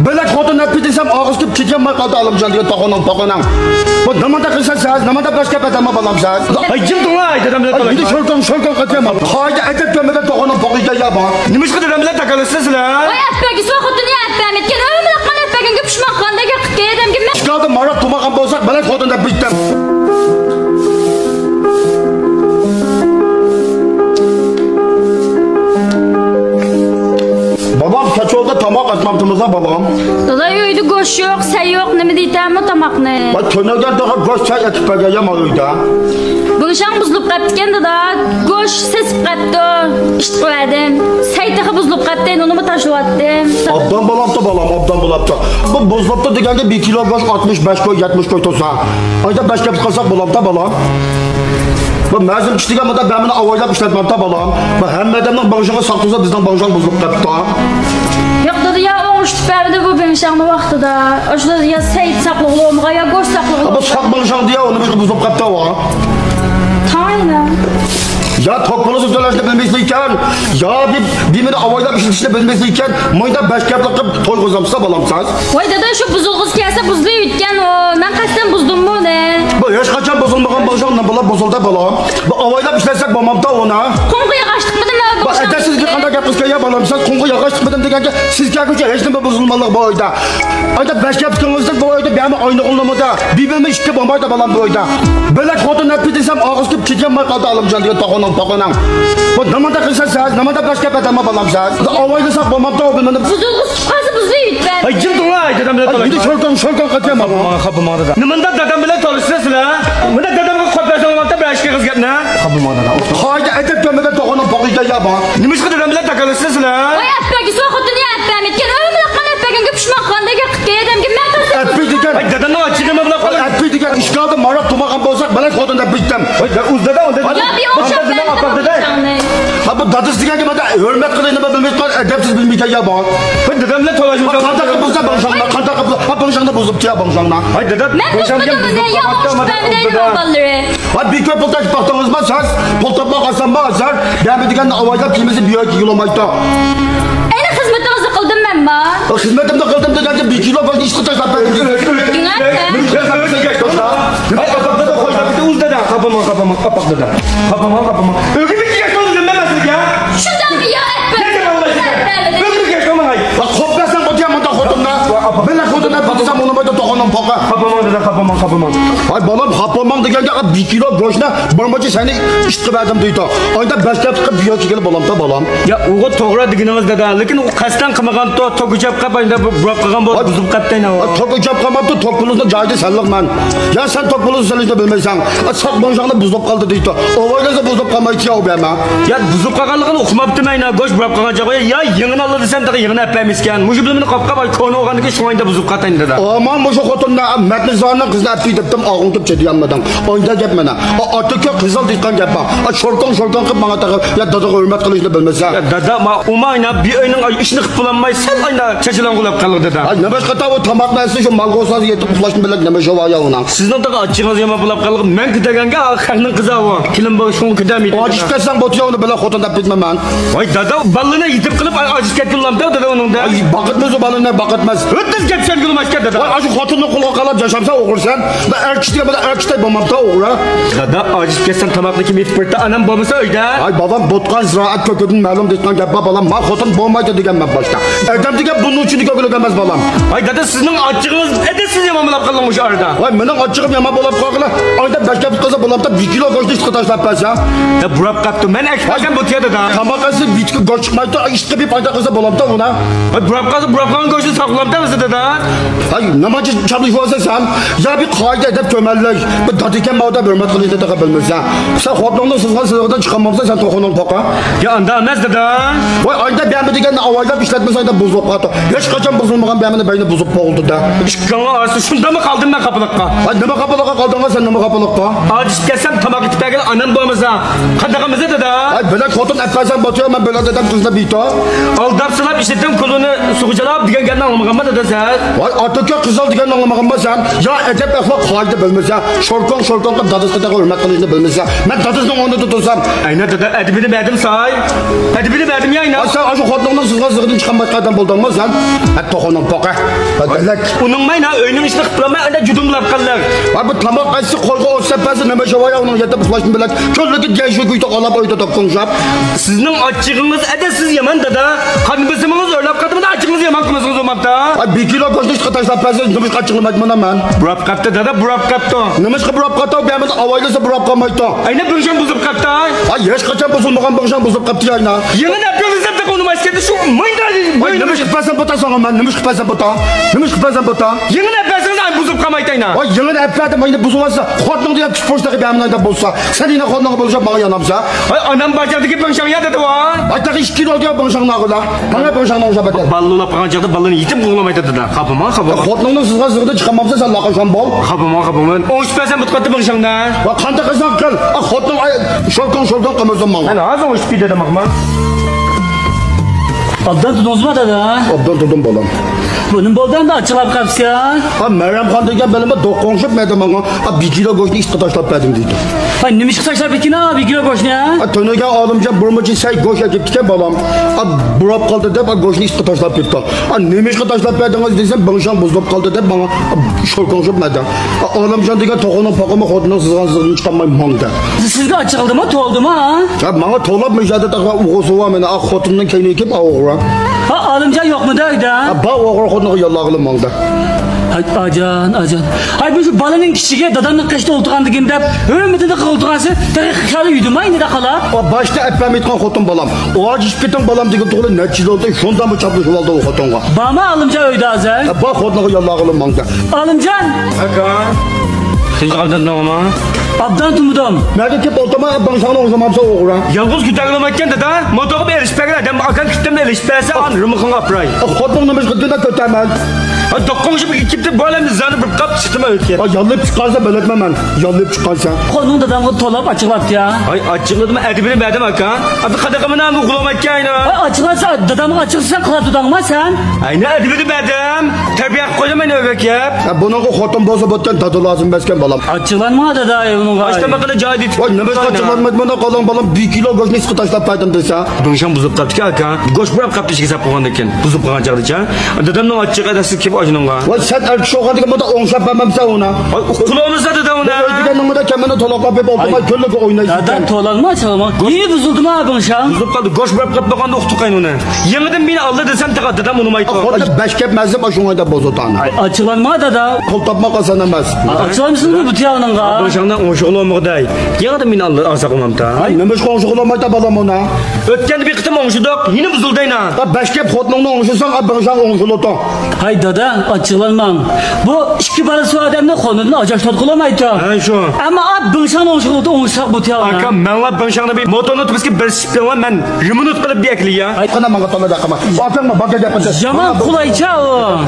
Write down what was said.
Belek xotin näp desem ağız kip ketmay qaldı alımcan diye toqonan. Bu namada qilsasiz, namada boshqa badama balamsiz. Ay jimdinglar dedam bilan talay. Endi shorqon qatama. Qayda aytib kelmada toqonan poqida yaba. Nima ish dedam bilan takalasizlar? Voy atpagi so xotini atpam etgan. Ömrli qan atpaganga pushmoq qandaga qilgan edimki. Chiqadi marat tumagan bo'lsak, belek xotin deb bitdim. Babam kaçolda tamak atmamtımıza babam. Dada uyda go'sht yo'q, say yo'q, nima deytami tamoqni? Bak köynerden daha go'sht çay etip bergeyem uyda. Bugün şan buzlup qaptikan dada, go'sht sesib qapti, ish qildim. Say taxi buzlup qapti, uni tashlayotdim. Abdan balapta balam, abdan balapta. Bu buzlupta degende 1 kilo go'sht 65 koy, 70 koy tosa. Ayda 5 kep qalsak balapta balam. Bu məzun kişilikə mədə bəmini avaylab işlətməkdə balam. Bu həmmə adamın bağışığı saxtırsa bizdən bağışıq buzluq qapta. Yo'q dedi ya o'g'ish tupabida bu benşanlı vaqtida. O'shda ya sayt saqlığılığımğa ya go'sht saqlığılığımğa. Bu saq bağışıq deyə onu bir buzluq qapta var. Tayna. Ya toplunuzu söyləşini bilməsliyken, ya bir məni avaylab işlətişini bilməsliyken, mayda 5 keplik qıb toy qozamsa balamsaz. Voy dada şu buzulğuz kelsa buzlu yutgan o. Men qasdan buzdimmi ne? Bu hech qachon bozulmagan bağışıqla bulab bozulda balam. Bu avaylab işlətsək bolmamda ona. Qonqu yağaşdıqmıdı mı? Bu sizga qanday gap qilgan balamsaz, qonqu yağaşdıqmıdım deganga sizga ko'cha hech nima bozulmalık bu oyda. Ayda 5 kep qilingizdik bu oyda bəni oyna qılmada. Bir-birini ishga bo'lmaydi balam bu oyda. Belek xotin näp desem ağız kip ketmay qaldı alımcan diye toqonan. Bu namada qilsasiz, namada boshqa badama balamsiz. Avaylasa bo'lmabdi o bilmani. Buzulğuz chiqasi buzlu yutgan. Ay jimdinglar dedam bilan talay. Endi shorqon qatama. Xapamadi da. Nimanda dadam bilan talashsizlar? Bunda dadamga qoplashamaqda bir ishga qizgatna. Xapamadi da. Qayda aytib kelmada toqonan poqida yaba. Nima ish dedam bilan takalasizlar? Voy atpagi so xotini atpam etgan. Ömrli qan atpaganga pushmoq qandaga qilgan edimki. Men qasdan Atpiydigan. Ay dadamning ochig'imi bilan qolay. Atpiydigan ishqalda marat tumagan bo'lsak, belek xotin deb bitdim. Ay o'zda unda. Ya bir o'xshab Ha bu dadis deganga mada hurmat qilib nima bilmaysan, adabsiz bilmaysan yaba. Ay dadam bilan talashib Qanday qilib bo'lsa bağışıqla, qanday qilib ha bağışıqda bozub chiya bağışıqla. Ay dadam Men buzdim ya o'xshab bilmaydi balları. Ha bir köy pultaş paxtangizma siz pul topmoq qasamma azar, dami deganda avaylab kimizni bu yoki kilomayda. Ana xizmatingizni qildim menmi? Xizmatimni qildim deganda 1 kilo go'sht ishga tashlab berdim. Ay apaqda da qo'yda bitta o'zda da xapamon apaqda da. Xapamon. O'g'li kiyashni bilmamaslik ya. Shundanmi ya atpag? O'g'li kiyashni ay. Va qo'pdasan qo'yamanda xotinna. Bela xotinna patsam uni mayda to'g'ondan poqa. Xapamon. Ay balam xapamon deganga 1 kilo go'shtni bo'lmacha seni ish qilib berdim deydi. Oyda 5 kap qilib bu yoki kelib bolamda balam. Ya o'g'il to'g'ri deganingiz dada, lekin u qasdan qilmagan to'g'ijab qilganda burab qilgan bo'lsa buzib qatdayna. To'g'ijab qilmabdi, to'puluzni joyida salliqman. Ya sen to'puluzni salishni bilmaysan. Saq bonjaqni buzib qoldi deydi. Ovoylasa buzib qolmaydi ya berma. Ya buzib qolganligini uqmabdi mayna, go'sht burab qolgan joyga ya yig'ini oldi desam da yig'ini apaymiskan. Mush bilimini qopqa boy ko'ni o'g'aniga sho'yinda buzib qatdayna dada. Aman mush xotinna matnizorni qizni apti debdim, og'intib chediyammadan. Oyda gap mana. Otaka qizil deygan gap bor. Shorqon qilib menga taqib, ya dada hurmat qilishni bilmasa. Ya dada ma umayna bir oyning ishni qilib bo'lmay, sen oyna chachilanqulab qoldi dada. Ay nima qata o tomoqni asli shu malg'osasi yetib uxlashni bilan nima jo'vaya una. Sizning taqa achingiz yomon bo'lib qoldi. Men kidaganga xalqning qizavi. Kilim bo'l shuni kidamaydi. Ojiz qilsang bo'tiyovni bilan xotin deb bitmaman. Voy dada balini yetib qilib ojiz ketganlamda dada uningda. Ay baqitmaz o balini baqitmaz. O'ttiz gap sen gulmashga dada. Voy shu xotinni qo'lga qalab yashamsa o'g'irsan. Va erkishga bilan erkishday bo'lmabdi o'g'ra. Dada ojiz ketsan tomoqni kim yetib berdi? Anam bo'lmasa uyda. Ay babam botqan ziroat ko'kidan ma'lum deyotgan gap balam, men xotin bo'lmaydi deganman boshqa. Adam degan buning uchun ko'kilgan emas balam. Ay dada sizning ochig'ingiz edasiz yomon bo'lib qolgan o'sha orada. Voy mening ochig'im yomon bo'lib qolgan. Oyda 5 kap qilsa bo'lamda 1 kilo go'sht ishga tashlab bersa. Ya burab qapti. Men ekspakam bo'tya dada. Tamaqasi bitki go'sht chiqmaydi, ishga bir foyda qilsa bo'lamda una. Ay burab qolgan go'shtni saqlamda o'zi dada. Ay nima uchun chaqirishsan sen? Ya bir qoida deb ko'mallik. Bu dadikan mavda hurmat qilishni taqa bilmaysan. Sen xotiningni sizgan sizdan chiqamamsa sen to'xoning poqa. Ya anda emas dada. Voy oyda bermi deganni avaylab ishlatmasayda buzib qoldi. Hech qachon buzilmagan bermini bayni buzib qo'ydi da. Ishqanga arası shundami qoldim men qapilikqa. Ay nima qapilikqa qoldingga sen nima qapilikqa? Ojiz kelsam tomoq itpagal anam bo'lmasa qandaqamiz dada. Ay bilak xotin apazan botiyor men böyle dedim kızla bito. Aldab silab ishlatdim qo'lini sug'jalab degan gapni olmaganman dada sen. Voy otaka qizil degan çıkamağım sen. Ya edep ahlak kaydı bilmezsen. Şorkan qıp dadısına da hürmet kılışını bilmezsen. Ben dadısının onu tutursam. Ayna dada edibini verdim say. Edibini verdim ya ayna. Sen aşı xotlığından sızğa zığdın çıkan başqadan buldun mu sen? Et toxunun poqa. Badalak. Onun mayna öynün işte kıplama öyle cudumlap kallar. Abi tlamaq qaysi qo'lga olsa pasi nima shavaya uni yetib uxlashni bilan ko'llarga gayshi kuyda qolib oyda topqonjab. Sizning açığınız edesiz yaman dada. Qanbisimingiz o'ylab qatmada açığınız yaman qilsangiz o'mapta. Ay 1 kilo go'shtni tashlab pasi nima qachig'lamaydi mana men. Burab qapti dada, burab qapti. Nima qilib burab qatdi? Beamiz avaylasa burab qolmaydi. Ayna bo'sham buzib qapti. Ay hech qachon buzilmagan bo'sham buzib qapti ayna. Yana yapıyorsunuz hep de konu maskede şu mayda. Ay nima qilpasan bo'ta so'ng men nima qilpasan bo'ta? Nima qilpasan bo'ta? Yana yapıyorsunuz ay buzib qamaytayna. Ay yig'ini appadim mayda buzilsa xotning deb pochtaga beamlarda bo'lsa, sen ina xotning bo'lsa menga yanamsa. Ay anam bacardaki bo'sham ya dedi va. Ay taqi 2 kilo diyor bo'sham naqila. Mana bo'sham o'sha beter. Ballula qanchaqda ballani yetib bo'lmaydi dedi. Qapama qapama. Xotningni sizga zig'ida chiqamamsa sen laqasham bol. Qapama qapama. 10% bitqatdi bo'shamda. Va qanday qilsam qil. Xotning shorkan qilmasin menga. Ana hozir o'shib dedim Ahmad. Abdan tutdunuz mu dada? Obdan tutdim bolam. Bunun boldan da açılab kapsan. Ha Meryem xon degan bilimi do'qonshib medi menga. 1 kilo go'shtni ishga tashlab berdim deydi. Ha nima ish tashlab ketding ha 1 kilo go'shtni? Ha to'nagan olimcha burmachi say go'sht ketgan bolam. Ha burab qoldi deb go'shtni ishga tashlab ketdi. Ha nima ishga tashlab berdingiz desam bingsham buzib qoldi deb menga sho'rqonshib medi. Ha olimjon degan to'g'ini poqimi xotning sizgan sizg'ini chiqarmay mangda. Sizga açıldımı, to'ldimi ha? Ha menga to'lab mijada taqa o'g'osuva meni xotinning kayni kelib o'g'ra. Ha alimca yok mu da uyda? Ha ba o'g'ra xotning yallag'ili mangda. Acan. Hay bu şu balının kişiye dadamın kaçta oltuğandıgın dep hürmetinde kıltığansı tarihkali yüdüm aynı da kala. O başta epem etken xotin balam. O acı işpetten balam degan to'g'ri nechiz oldu. Şondan bu çaplaşıp oldu o xotinga. Bama alimca uyda azar. Ba xotning yallag'ili mangda. Alimcan. Aka. Siz qandan ama? Abdan tumudım. Nerede ki oltama bangşağına uzamamsa o'g'ra. Yalnız gütaglamakkan dada. Motoqib erishpagan adam akan kitdan erishpasa an rumxon apray. Xotning nima qildidan ko'taman. Ha doqqonshib ikibdi bolamni zani bir qap chiqdimi o'tgan. Ha yallayıp chiqarsa biletmem ben. Yallayıp chiqarsa. Konun dadamı tolap açıklattı ya. Ay açıkladım edibini verdim aka. Abi qadaqamına uxlamakka ayna. Hay açıklarsa dadamı açılsan kıla tutanma sen. Ayna edibini verdim. Terbiye qo'yaman o'bak yap. Ha buningga xotin bo'lsa botdan dada lazım besken balam. Açıklanma dada bununla. Açta bakana joy dit. Voy nima qilganman mana qolan balam 1 kilo go'shtni ishga tashlab berdim desa. Bunsham buzib qapti aka. Go'sht burab qapti ishga sap qo'ygan ekan. Buzib qo'ygan chaqdicha. Dadamning ochiq adasi kelib ojinonga. Voy sen erkek o'g'adiga bunda o'ngshab bermamsa ona. Ay qulog'imizda dada uni. Deganingda kamini to'laqlab berib oltmay ko'lga o'ynaysan. Dadam to'lanma açıklama. Niye buzuldu mu abi şam? Buzib qoldi. Go'sht burab qap bo'lganda uqtiqayn uni. Yangidan meni oldi desam taqa dadam uni aytdi. Xotin bashkab mazib shungayda bozotani. Açıklanma dada. Pul topma qasan emas. Açıklamışsınız mı bu tiyavnınga? Bunshangdan o'shiqolmoqday. Yangidan meni oldi olsa qilmamta. Ay nima qo'ng'ishqolamaydi balam ona. O'tganda bir qitim o'ngshidoq, yine buzuldayna. Ha bashkab xotiningni o'ngishsan, abirsan o'ngishloto. Hay dada açıklanmam. Bu iki balası adamın konudunu acaşlat kılamaydı. Ha shu. Ama ab bınşan onşuludu onşak bu tiyavna. Aka menla bunshangda bir motorni bizga bir shiplan men remonт qilib bekli ya. Qana menga to'la daqama. Otangma bagaga yapasiz. Yaman kulayca o.